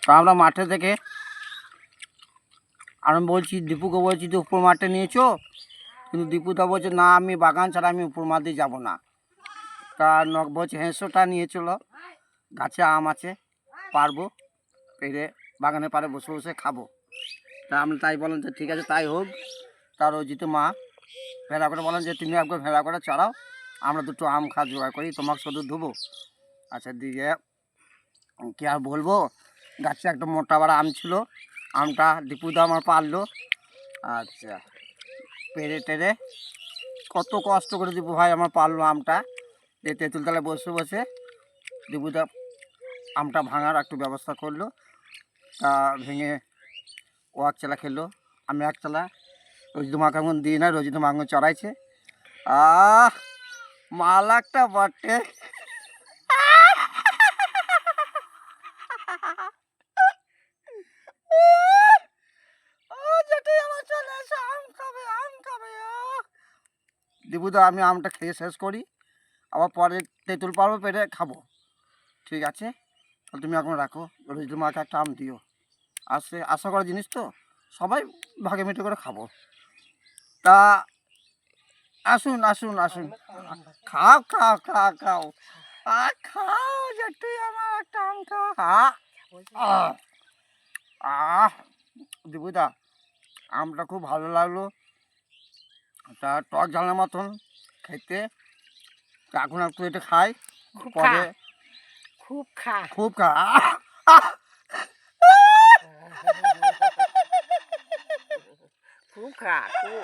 তো আমরা মাঠে থেকে আমি বলছি দীপুকে বলছি যে উপর মাঠে নিয়েছো, কিন্তু দীপুদা বলছে না আমি বাগান ছাড়া আমি উপর মাঠ দিয়ে যাবো না। তা বলছে হেঁসোটা নিয়ে চলো, গাছে আম আছে, পারবো, পেরে বাগানের পাড়ে বসে বসে খাবো। তা আমি তাই বলেন যে ঠিক আছে তাই হোক। তার অজিত মা ভেড়া করে বলেন যে তুমি একবার ভেড়া করে চড়াও, আমরা দুটো আম খাওয়া জোগাড় করি, তোমাকে শুধু ধুবো। আচ্ছা দিয়ে কী আর বলবো, গাছে একটা মোটা বড় আম ছিল, আমটা দীপুদা আমার পারলো। আচ্ছা পেরে টেরে কত কষ্ট করে দীপু ভাই আমার পারলো আমটা, যে তেঁতুল তলায় বসে বসে দীপুদা আমটা ভাঙার একটু ব্যবস্থা করলো। তা ভেঙে ও এক চালা খেলো, আমি এক চালা, রোজিত মাকে এখন দিই না, রোজিত মা এখন চড়াইছে। মাল একটা বটে। দীপুদা আমি আমটা খেয়ে শেষ করি, আবার পরে তেঁতুল পারবো পেরে খাবো। ঠিক আছে, তাহলে তুমি এখন রাখো, রোজিত মাকে একটা আম দিও। আসে আশা করা জিনিস তো, সবাই ভাগে মিটে করে খাবো। তা আসুন আসুন আসুন, খাও খাও খাও খাও, খাও যেটুই আমার একটা আম খাও। দীপুদা আমটা খুব ভালো লাগলো, তা টক ঝালের মতন খেতে। এখন একটু এটা খাই, পরে খুব খা খুব খা। খুব খা খুব